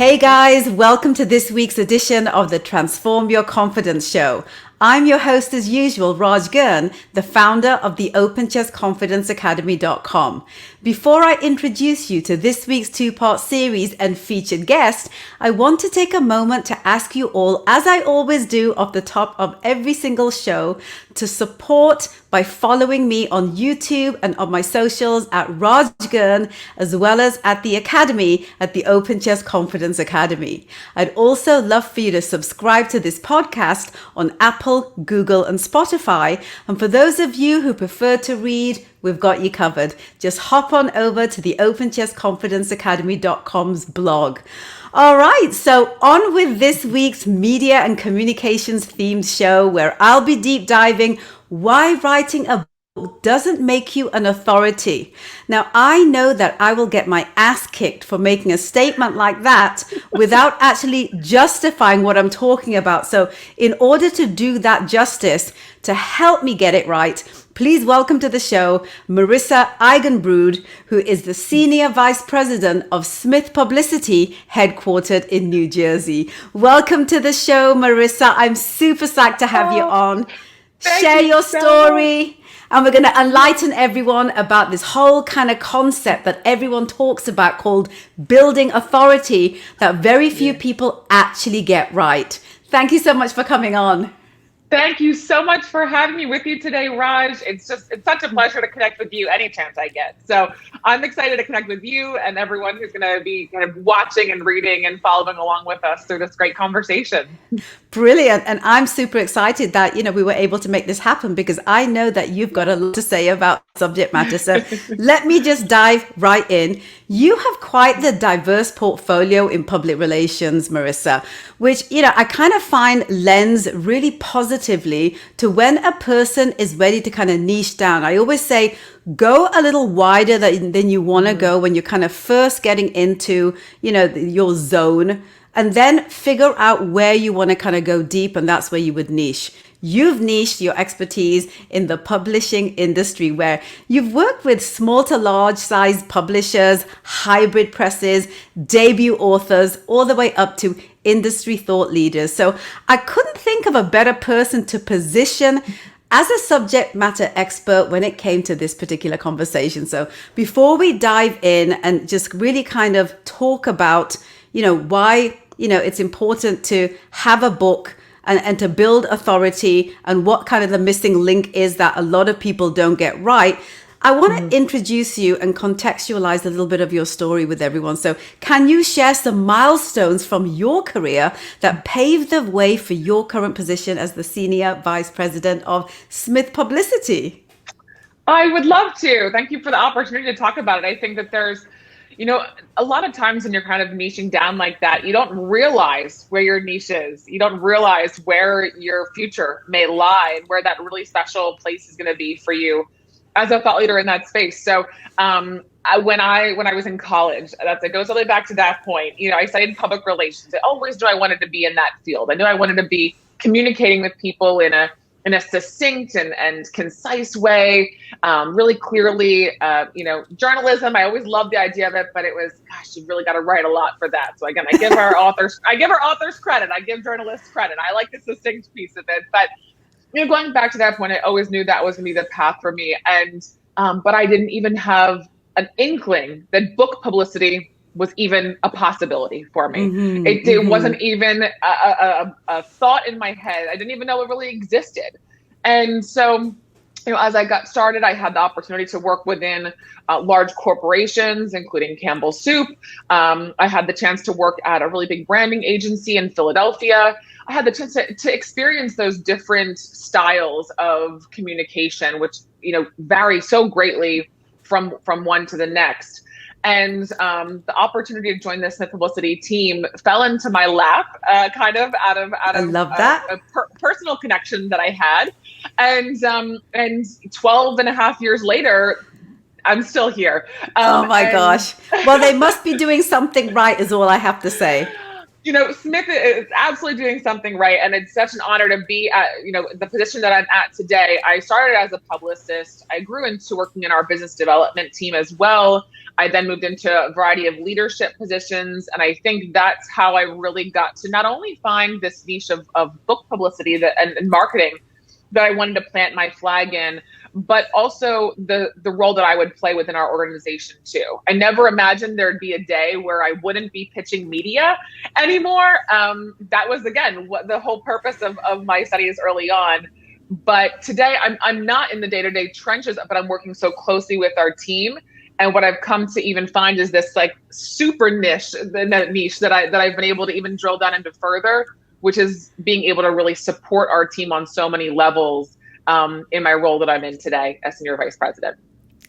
Hey guys, welcome to this week's edition of the Transform Your Confidence Show. I'm your host as usual, Raj Gurn, the founder of the OpenChessConfidenceAcademy.com. Before I introduce you to this week's two-part series and featured guest, I want to take a moment to ask you all, as I always do off the top of every single show, to support by following me on YouTube and on my socials at Raj Gurn, as well as at the Academy at the Open Chess Confidence Academy. I'd also love for you to subscribe to this podcast on Apple, Google, and Spotify. And for those of you who prefer to read, we've got you covered. Just hop on over to the OpenChessConfidenceAcademy.com's blog. All right, so on with this week's media and communications themed show, where I'll be deep diving why writing a book doesn't make you an authority. Now, I know that I will get my ass kicked for making a statement like that without actually justifying what I'm talking about. So in order to do that justice, to help me get it right, please welcome to the show, Marissa Eigenbrood, who is the Senior Vice President of Smith Publicity, headquartered in New Jersey. Welcome to the show, Marissa. I'm super psyched to have you on. Share your story. And we're going to enlighten everyone about this whole kind of concept that everyone talks about called building authority that very few people actually get right. Thank you so much for coming on. Thank you so much for having me with you today, Raj. It's such a pleasure to connect with you any chance I get. So I'm excited to connect with you and everyone who's going to be kind of watching and reading and following along with us through this great conversation. Brilliant. And I'm super excited that, we were able to make this happen because I know that you've got a lot to say about subject matter. So let me just dive right in. You have quite the diverse portfolio in public relations, Marissa, which, I kind of find lends really positively to when a person is ready to kind of niche down. I always say, go a little wider than you want to go when you're kind of first getting into, your zone, and then figure out where you want to kind of go deep. And that's where you would niche. You've niched your expertise in the publishing industry, where you've worked with small to large size publishers, hybrid presses, debut authors, all the way up to industry thought leaders. So I couldn't think of a better person to position as a subject matter expert when it came to this particular conversation. So before we dive in and just really kind of talk about, why, it's important to have a book and to build authority and what kind of the missing link is that a lot of people don't get right, I want to introduce you and contextualize a little bit of your story with everyone. So can you share some milestones from your career that paved the way for your current position as the Senior Vice President of Smith Publicity? I would love to. Thank you for the opportunity to talk about it. I think that there's, a lot of times when you're kind of niching down like that, you don't realize where your niche is. You don't realize where your future may lie and where that really special place is going to be for you as a thought leader in that space. So when I was in college, it goes all the way back to that point. I studied public relations. I always knew I wanted to be in that field. I knew I wanted to be communicating with people in a succinct and concise way, really clearly. Journalism, I always loved the idea of it, but it was, gosh, you really got to write a lot for that. So again, I give our authors credit. I give journalists credit. I like the succinct piece of it, but going back to that point, I always knew that was going to be the path for me. And but I didn't even have an inkling that book publicity was even a possibility for me. It wasn't even a thought in my head. I didn't even know it really existed. And so, as I got started, I had the opportunity to work within large corporations, including Campbell Soup. I had the chance to work at a really big branding agency in Philadelphia. I had the chance to experience those different styles of communication, which, vary so greatly from one to the next. And the opportunity to join the Smith Publicity team fell into my lap, kind of out of I love that. a personal connection that I had. And 12 and a half years later, I'm still here. Oh my gosh. Well, they must be doing something right is all I have to say. Smith is absolutely doing something right. And it's such an honor to be at, the position that I'm at today. I started as a publicist. I grew into working in our business development team as well. I then moved into a variety of leadership positions. And I think that's how I really got to not only find this niche of book publicity and marketing that I wanted to plant my flag in, but also the role that I would play within our organization too. I never imagined there'd be a day where I wouldn't be pitching media anymore. That was, again, what the whole purpose of my studies early on. But today I'm not in the day-to-day trenches, but I'm working so closely with our team. And what I've come to even find is this like super niche that I've been able to even drill down into further, which is being able to really support our team on so many levels in my role that I'm in today as Senior Vice President.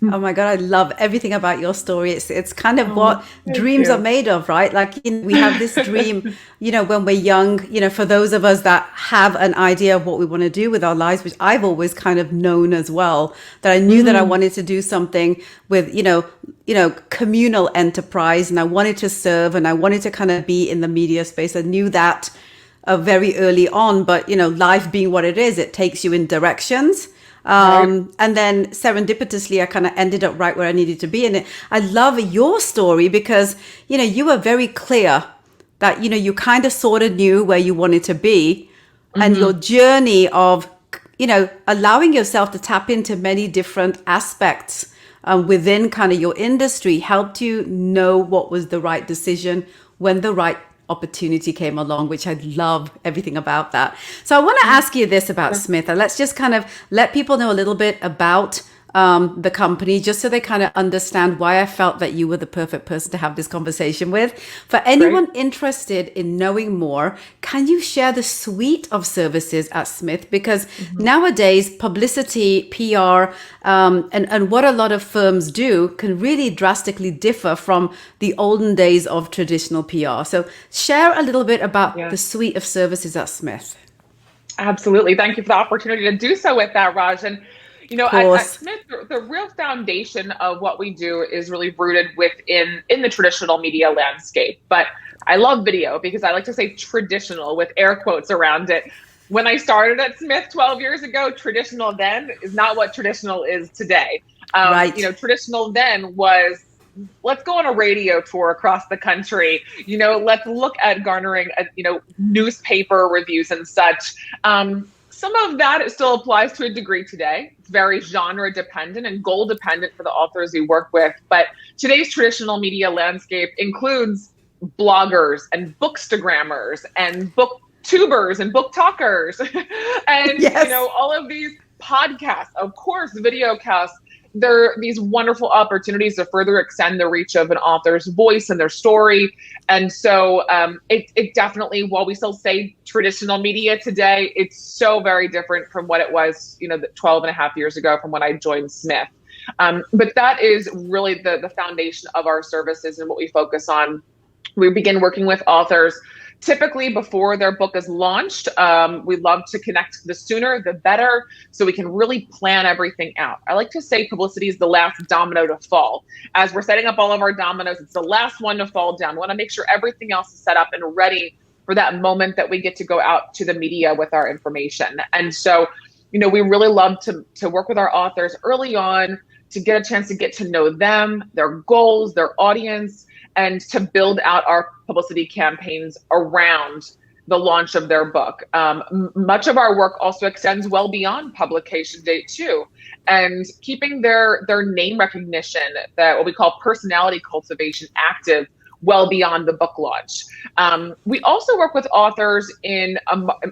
Oh my God, I love everything about your story. It's kind of what dreams are made of, right? Like, we have this dream, when we're young, for those of us that have an idea of what we want to do with our lives, which I've always kind of known as well, that I knew that I wanted to do something with, communal enterprise, and I wanted to serve, and I wanted to kind of be in the media space. I knew that very early on, but, life being what it is, it takes you in directions. And then serendipitously, I kind of ended up right where I needed to be. And I love your story because, you were very clear that, you kind of sort of knew where you wanted to be. And your journey of, allowing yourself to tap into many different aspects within kind of your industry helped you know what was the right decision when the right opportunity came along, which I love everything about that. So I want to ask you this about Smith, and let's just kind of let people know a little bit about the company, just so they kind of understand why I felt that you were the perfect person to have this conversation with. For anyone interested in knowing more, can you share the suite of services at Smith? Because nowadays, publicity, PR, and what a lot of firms do can really drastically differ from the olden days of traditional PR. So share a little bit about the suite of services at Smith. Absolutely. Thank you for the opportunity to do so with that, Raj. And at Smith, the real foundation of what we do is really rooted in the traditional media landscape. But I love video because I like to say traditional with air quotes around it. When I started at Smith 12 years ago, traditional then is not what traditional is today. Traditional then was, let's go on a radio tour across the country. Let's look at garnering, newspaper reviews and such. Some of that still applies to a degree today. It's very genre dependent and goal dependent for the authors we work with. But today's traditional media landscape includes bloggers and bookstagrammers and booktubers and book talkers and all of these podcasts, of course, videocasts. There are these wonderful opportunities to further extend the reach of an author's voice and their story. And so it definitely, while we still say traditional media today, it's so very different from what it was, 12 and a half years ago from when I joined Smith. But that is really the foundation of our services and what we focus on. We begin working with authors typically before their book is launched. We love to connect the sooner, the better, so we can really plan everything out. I like to say publicity is the last domino to fall. As we're setting up all of our dominoes, it's the last one to fall down. We want to make sure everything else is set up and ready for that moment that we get to go out to the media with our information. And so, we really love to work with our authors early on to get a chance to get to know them, their goals, their audience, and to build out our publicity campaigns around the launch of their book. Much of our work also extends well beyond publication date too, and keeping their name recognition, that what we call personality cultivation, active well beyond the book launch. We also work with authors in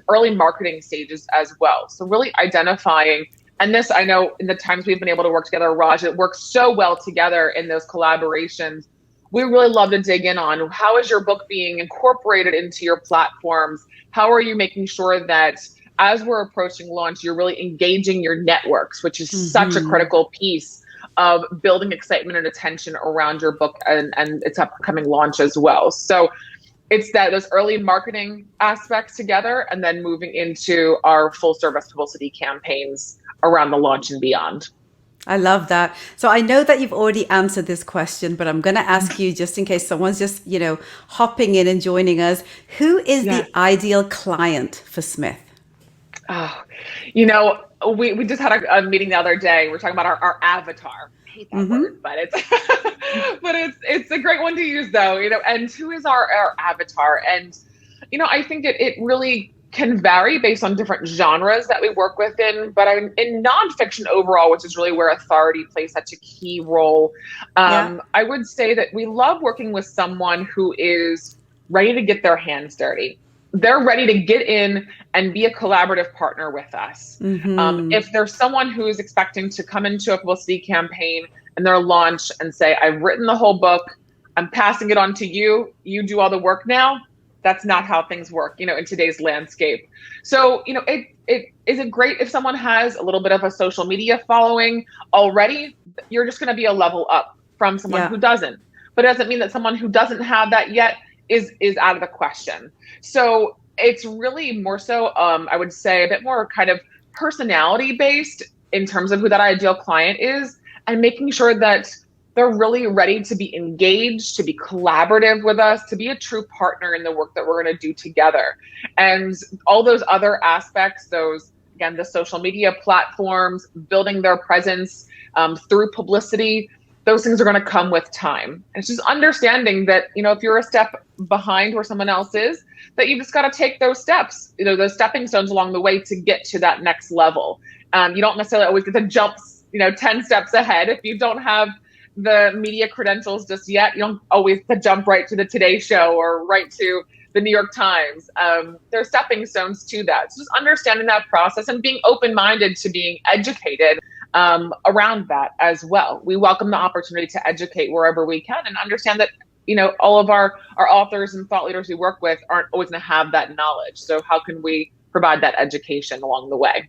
early marketing stages as well. So really identifying, and this, I know in the times we've been able to work together, Raj, it works so well together in those collaborations. We really love to dig in on how is your book being incorporated into your platforms? How are you making sure that as we're approaching launch, you're really engaging your networks, which is such a critical piece of building excitement and attention around your book and its upcoming launch as well. So it's those early marketing aspects together, and then moving into our full service publicity campaigns around the launch and beyond. I love that. So I know that you've already answered this question, but I'm going to ask you just in case someone's just, hopping in and joining us. Who is the Yes. ideal client for Smith? Oh, you know, we just had a meeting the other day. We're talking about our avatar. I hate that word, but it's but it's a great one to use though, and who is our avatar? And I think it really can vary based on different genres that we work within, but in nonfiction overall, which is really where authority plays such a key role. Yeah. I would say that we love working with someone who is ready to get their hands dirty. They're ready to get in and be a collaborative partner with us. If there's someone who is expecting to come into a publicity campaign and their launch and say, I've written the whole book, I'm passing it on to you, you do all the work now. That's not how things work, in today's landscape. So, is it great if someone has a little bit of a social media following already? You're just going to be a level up from someone who doesn't. But it doesn't mean that someone who doesn't have that yet is out of the question. So it's really more so, I would say, a bit more kind of personality based in terms of who that ideal client is, and making sure that they're really ready to be engaged, to be collaborative with us, to be a true partner in the work that we're going to do together. And all those other aspects, again, the social media platforms, building their presence through publicity, those things are going to come with time. And it's just understanding that, if you're a step behind where someone else is, that you just got to take those steps, those stepping stones along the way to get to that next level. You don't necessarily always get to jump, 10 steps ahead. If you don't have the media credentials just yet, you don't always jump right to the Today Show or right to the New York Times. There's stepping stones to that. So just understanding that process and being open-minded to being educated around that as well. We welcome the opportunity to educate wherever we can, and understand that, all of our authors and thought leaders we work with aren't always going to have that knowledge. So how can we provide that education along the way?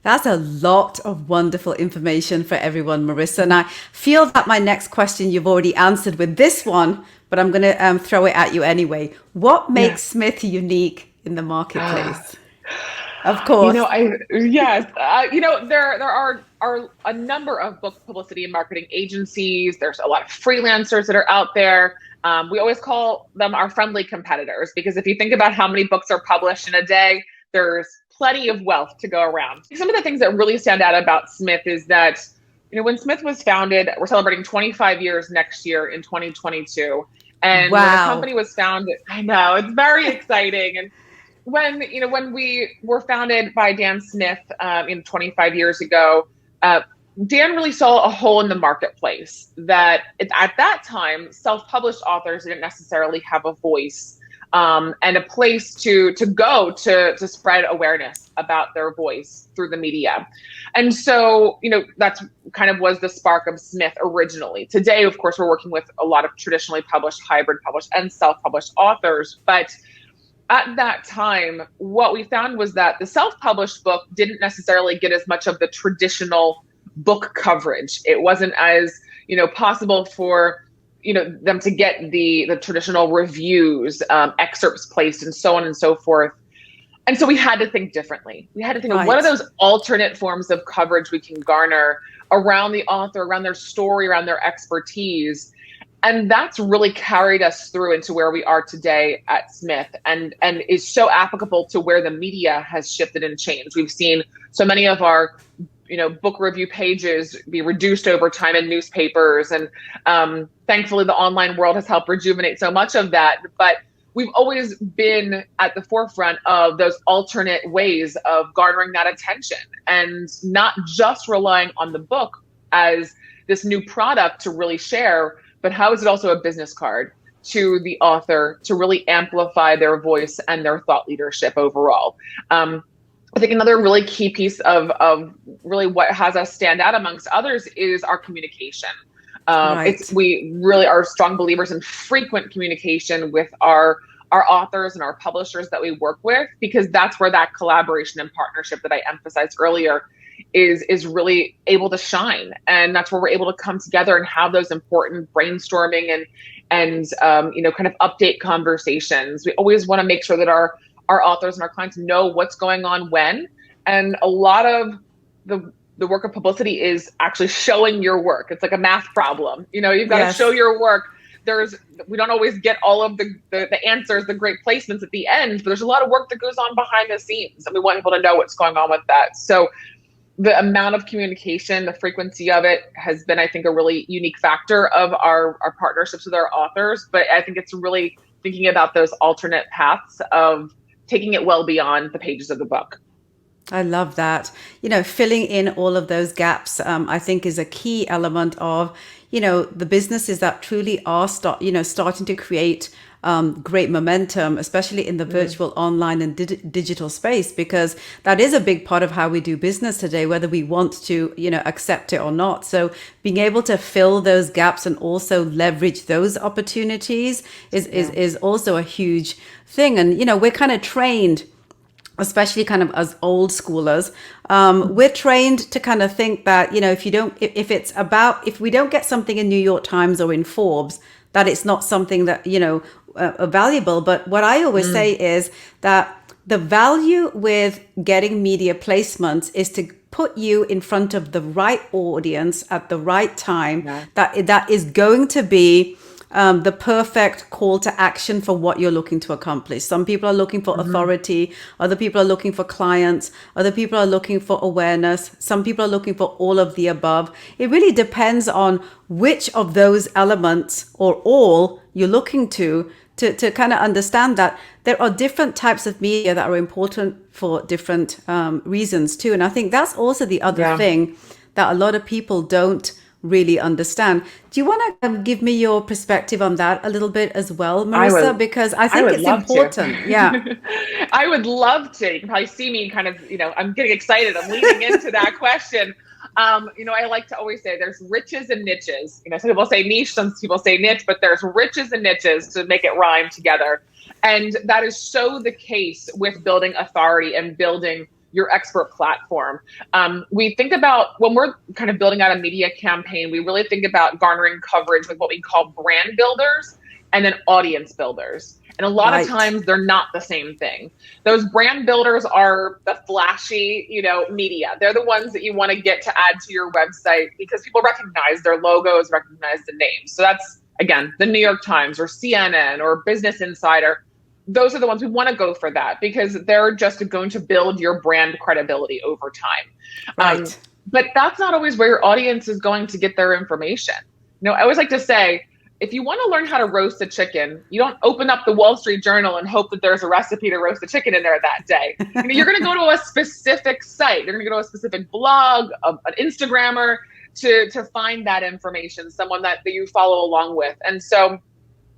That's a lot of wonderful information for everyone, Marissa. And I feel that my next question you've already answered with this one, but I'm going to throw it at you anyway. What makes Smith unique in the marketplace? Of course. There are a number of book publicity and marketing agencies. There's a lot of freelancers that are out there. We always call them our friendly competitors, because if you think about how many books are published in a day, there's plenty of wealth to go around. Some of the things that really stand out about Smith is that, when Smith was founded, we're celebrating 25 years next year in 2022. And when the company was founded, I know, it's very exciting. And when we were founded by Dan Smith 25 years ago, Dan really saw a hole in the marketplace that at that time, self-published authors didn't necessarily have a voice and a place to go to spread awareness about their voice through the media. And so, that's kind of was the spark of Smith originally. Today, of course, we're working with a lot of traditionally published, hybrid published, and self-published authors. But at that time, what we found was that the self-published book didn't necessarily get as much of the traditional book coverage. It wasn't as, possible for them to get the traditional reviews, excerpts placed, and so on and so forth. And so we had to think differently. We had to think of what are those alternate forms of coverage we can garner around the author, around their story, around their expertise. And that's really carried us through into where we are today at Smith, and is so applicable to where the media has shifted and changed. We've seen so many of our book review pages be reduced over time in newspapers. And thankfully, the online world has helped rejuvenate so much of that. But we've always been at the forefront of those alternate ways of garnering that attention, and not just relying on the book as this new product to really share, but how is it also a business card to the author to really amplify their voice and their thought leadership overall. I think another really key piece of really what has us stand out amongst others is our communication. We really are strong believers in frequent communication with our authors and our publishers that we work with, because that's where that collaboration and partnership that I emphasized earlier is really able to shine. And that's where we're able to come together and have those important brainstorming and kind of update conversations. We always want to make sure that our authors and our clients know what's going on when. And a lot of the the work of publicity is actually showing your work. It's like a math problem. You've got to Yes. show your work. We don't always get all of the answers, the great placements at the end, but there's a lot of work that goes on behind the scenes, and we want people to know what's going on with that. So the amount of communication, the frequency of it has been, I think, a really unique factor of our partnerships with our authors. But I think it's really thinking about those alternate paths of taking it well beyond the pages of the book. I love that. Filling in all of those gaps, I think is a key element of, the businesses that truly are starting to create great momentum, especially in the virtual, online and digital space, because that is a big part of how we do business today, whether we want to, accept it or not. So being able to fill those gaps and also leverage those opportunities is also a huge thing. And, we're kind of trained, especially kind of as old schoolers, we're trained to kind of think that, if we don't get something in New York Times or in Forbes, that it's not something that, valuable. But what I always say is that the value with getting media placements is to put you in front of the right audience at the right time. Yeah. That is going to be the perfect call to action for what you're looking to accomplish. Some people are looking for authority. Other people are looking for clients. Other people are looking for awareness. Some people are looking for all of the above. It really depends on which of those elements or all you're looking to kind of understand that there are different types of media that are important for different reasons too. And I think that's also the other thing that a lot of people don't really understand. Do you want to give me your perspective on that a little bit as well, Marissa? Because I think it's important. Yeah. I would love to. You can probably see me kind of, I'm getting excited. I'm leaning into that question. I like to always say there's riches and niches. Some people say niche, some people say niche, but there's riches and niches to make it rhyme together. And that is so the case with building authority and building your expert platform. We think about when we're kind of building out a media campaign, we really think about garnering coverage with what we call brand builders and then audience builders. And a lot of times they're not the same thing. Those brand builders are the flashy, media. They're the ones that you want to get to add to your website because people recognize their logos, recognize the names. So that's, again, the New York Times or CNN or Business Insider. Those are the ones we want to go for that because they're just going to build your brand credibility over time. Right. But that's not always where your audience is going to get their information. I always like to say, if you want to learn how to roast a chicken, you don't open up the Wall Street Journal and hope that there's a recipe to roast a chicken in there that day. You're going to go to a specific site. You're going to go to a specific blog, an Instagrammer to find that information, someone that you follow along with. And so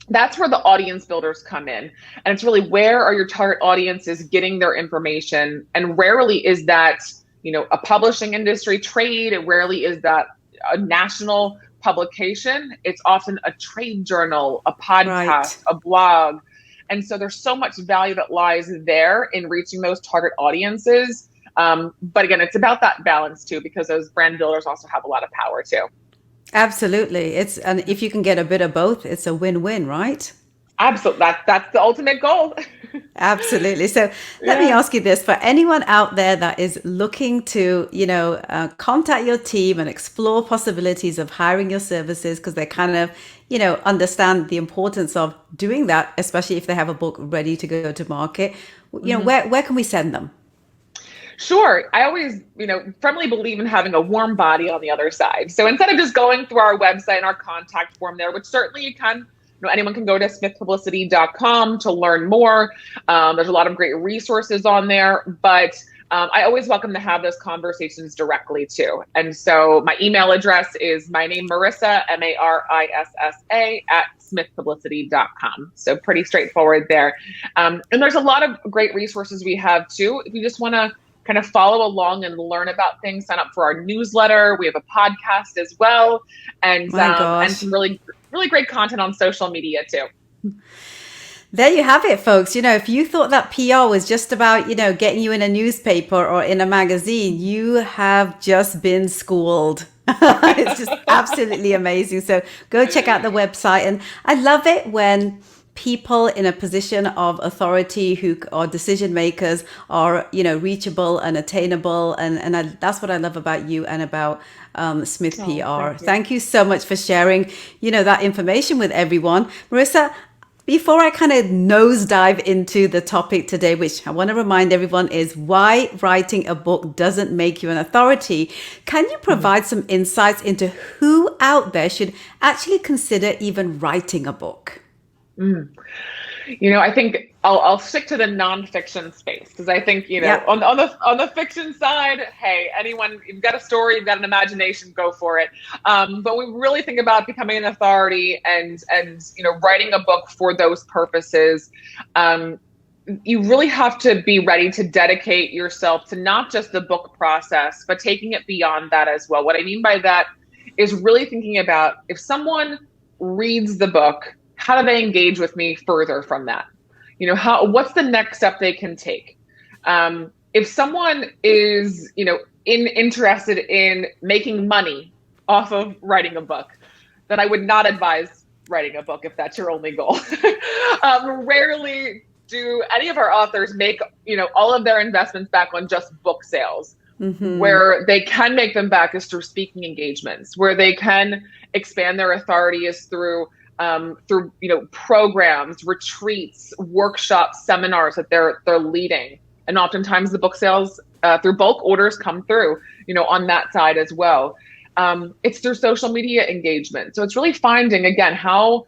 that's where the audience builders come in. And it's really where are your target audiences getting their information? And rarely is that, a publishing industry trade. It rarely is that a national publication. It's often a trade journal, a podcast, a blog. And so there's so much value that lies there in reaching those target audiences. But again, it's about that balance too, because those brand builders also have a lot of power too. Absolutely. And if you can get a bit of both, it's a win-win, right? Absolutely. That's the ultimate goal. Absolutely. So let me ask you this, for anyone out there that is looking to, contact your team and explore possibilities of hiring your services because they kind of, understand the importance of doing that, especially if they have a book ready to go to market, where can we send them? Sure. I always, firmly believe in having a warm body on the other side. So instead of just going through our website and our contact form there, which certainly you can, anyone can go to smithpublicity.com to learn more. There's a lot of great resources on there, but I always welcome to have those conversations directly too. And so my email address is my name, Marissa, Marissa, @smithpublicity.com. So pretty straightforward there. And there's a lot of great resources we have too. If you just want to kind of follow along and learn about things, sign up for our newsletter. We have a podcast as well. And some really, really great content on social media too. There you have it, folks. If you thought that PR was just about, getting you in a newspaper or in a magazine, you have just been schooled. It's just absolutely amazing. So go check out the website. And I love it when people in a position of authority who are decision makers are, reachable and attainable. And that's what I love about you and about Smith PR. Thank you so much for sharing, that information with everyone. Marissa, before I kind of nosedive into the topic today, which I want to remind everyone is why writing a book doesn't make you an authority, can you provide some insights into who out there should actually consider even writing a book? I think I'll stick to the nonfiction space because I think, on the fiction side, hey, anyone, you've got a story, you've got an imagination, go for it. But we really think about becoming an authority and writing a book for those purposes. You really have to be ready to dedicate yourself to not just the book process, but taking it beyond that as well. What I mean by that is really thinking about if someone reads the book, how do they engage with me further from that? What's the next step they can take? If someone is, interested in making money off of writing a book, then I would not advise writing a book if that's your only goal. Rarely do any of our authors make, all of their investments back on just book sales. Mm-hmm. Where they can make them back is through speaking engagements. Where they can expand their authority is through programs, retreats, workshops, seminars that they're leading. And oftentimes the book sales through bulk orders come through, on that side as well. It's through social media engagement. So it's really finding, again, how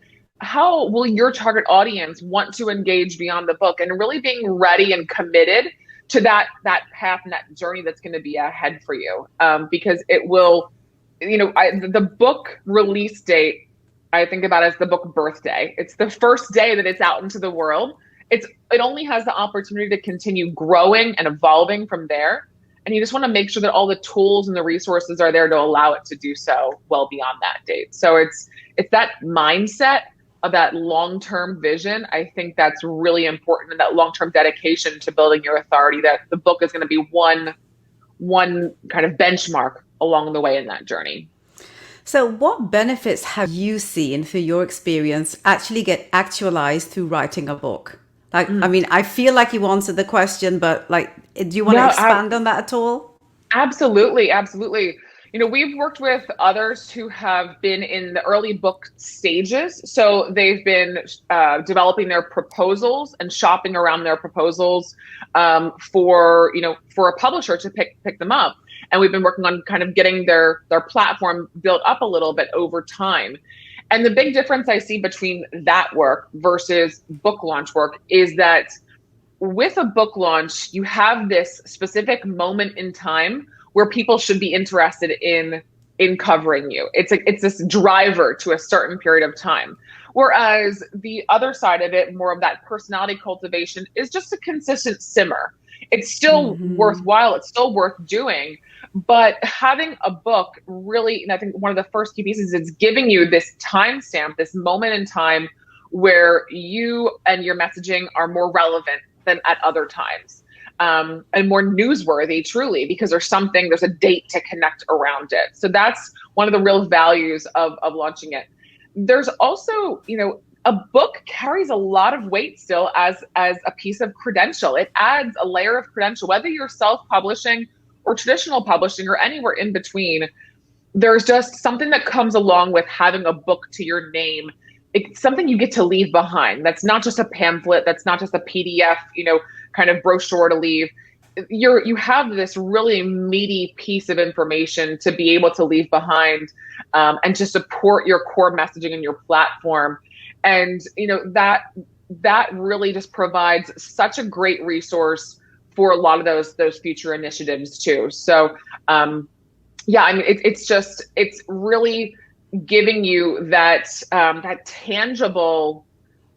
will your target audience want to engage beyond the book, and really being ready and committed to that path and that journey that's going to be ahead for you. Because it will, the book release date, I think about it as the book birthday. It's the first day that it's out into the world. It only has the opportunity to continue growing and evolving from there. And you just want to make sure that all the tools and the resources are there to allow it to do so well beyond that date. So it's that mindset of that long-term vision. I think that's really important, and that long-term dedication to building your authority, that the book is going to be one kind of benchmark along the way in that journey. So what benefits have you seen through your experience actually get actualized through writing a book? I feel like you answered the question, but do you want to expand on that at all? Absolutely. We've worked with others who have been in the early book stages. So they've been developing their proposals and shopping around their proposals for a publisher to pick them up. And we've been working on kind of getting their platform built up a little bit over time. And the big difference I see between that work versus book launch work is that with a book launch, you have this specific moment in time where people should be interested in covering you. It's this driver to a certain period of time. Whereas the other side of it, more of that personality cultivation, is just a consistent simmer. It's still worthwhile. It's still worth doing. But having a book really, and I think one of the first key pieces is giving you this timestamp, this moment in time where you and your messaging are more relevant than at other times. And more newsworthy, truly, because there's a date to connect around it. So that's one of the real values of launching it. There's also, a book carries a lot of weight still as a piece of credential. It adds a layer of credential, whether you're self-publishing or traditional publishing or anywhere in between. There's just something that comes along with having a book to your name. It's something you get to leave behind. That's not just a pamphlet. That's not just a PDF, kind of brochure to leave. You have this really meaty piece of information to be able to leave behind, and to support your core messaging and your platform. And, that really just provides such a great resource for a lot of those future initiatives too. So, it's really giving you that tangible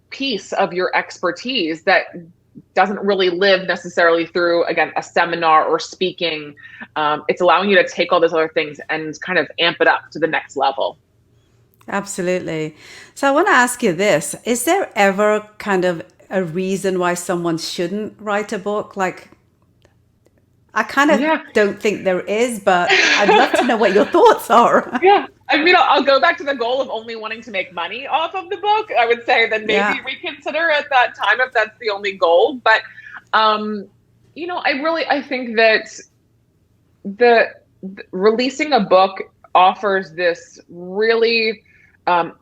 piece of your expertise that doesn't really live necessarily through, again, a seminar or speaking. It's allowing you to take all those other things and kind of amp it up to the next level. Absolutely. So I want to ask you this. Is there ever kind of a reason why someone shouldn't write a book? I kind of don't think there is, but I'd love to know what your thoughts are. Yeah, I mean, I'll go back to the goal of only wanting to make money off of the book. I would say then maybe Yeah. reconsider at that time if that's the only goal. But, I think that the releasing a book offers this really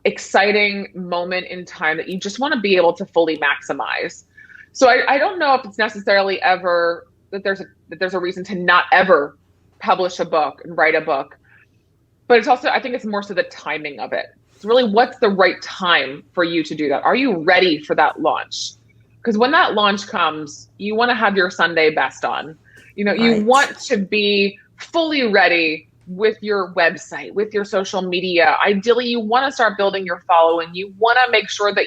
exciting moment in time that you just want to be able to fully maximize. So I don't know if it's necessarily ever that there's a reason to not ever publish a book and write a book. But it's also, I think it's more so the timing of it. It's really what's the right time for you to do that? Are you ready for that launch? Because when that launch comes, you want to have your Sunday best on. You Right. want to be fully ready with your website, with your social media. Ideally, you want to start building your following. You want to make sure that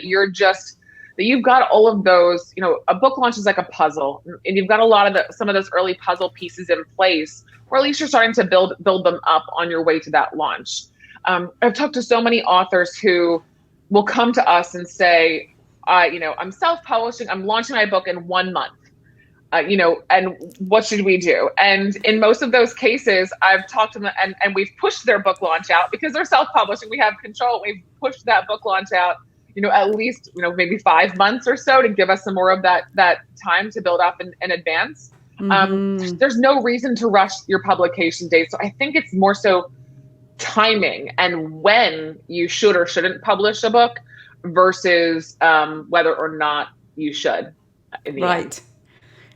that you've got all of those, a book launch is like a puzzle, and you've got a lot of some of those early puzzle pieces in place, or at least you're starting to build them up on your way to that launch. I've talked to so many authors who will come to us and say, I'm self-publishing, I'm launching my book in 1 month. And what should we do? And in most of those cases, I've talked to them and we've pushed their book launch out because they're self-publishing. We have control. We've pushed that book launch out, at least, maybe 5 months or so to give us some more of that time to build up in advance. Mm-hmm. There's no reason to rush your publication date. So I think it's more so timing and when you should or shouldn't publish a book versus whether or not you should in the Right. end.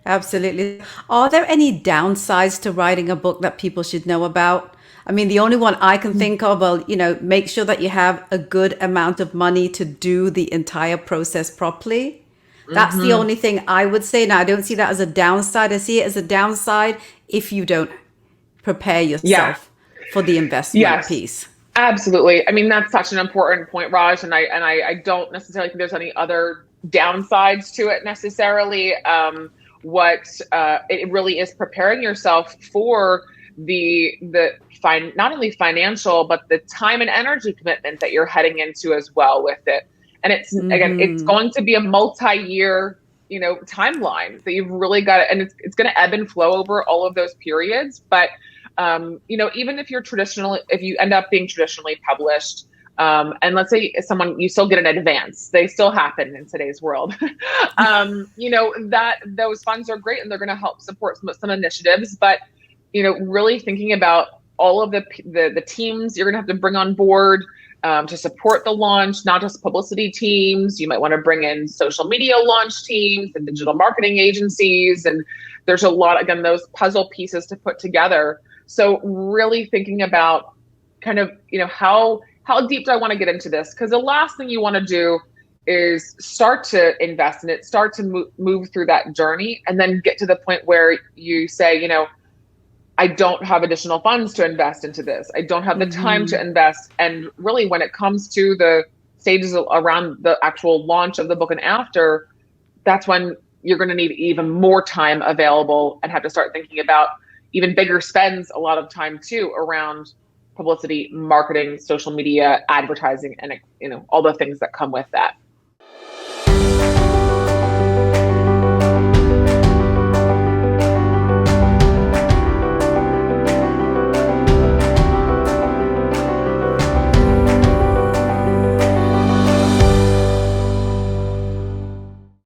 Absolutely. Are there any downsides to writing a book that people should know about? I mean, the only one I can think of, well, make sure that you have a good amount of money to do the entire process properly. That's the only thing I would say. Now, I don't see that as a downside. I see it as a downside if you don't prepare Yeah. yourself for the investment Yes. piece. Absolutely. I mean, that's such an important point, Raj, and I don't necessarily think there's any other downsides to it necessarily. It really is preparing yourself for not only financial, but the time and energy commitment that you're heading into as well with it. And it's going to be a multi-year, timeline that you've really got to, and it's going to ebb and flow over all of those periods. But even if if you end up being traditionally published, and let's say you still get an advance, they still happen in today's world. That those funds are great and they're going to help support some initiatives, but really thinking about all of the teams you're going to have to bring on board to support the launch, not just publicity teams. You might want to bring in social media launch teams and digital marketing agencies, and there's a lot, again, those puzzle pieces to put together. So really thinking about kind of, how deep do I want to get into this? Because the last thing you want to do is start to invest in it, start to move through that journey, and then get to the point where you say, I don't have additional funds to invest into this. I don't have the time to invest. And really, when it comes to the stages around the actual launch of the book and after, that's when you're going to need even more time available and have to start thinking about even bigger spends a lot of time too around publicity, marketing, social media, advertising, and all the things that come with that.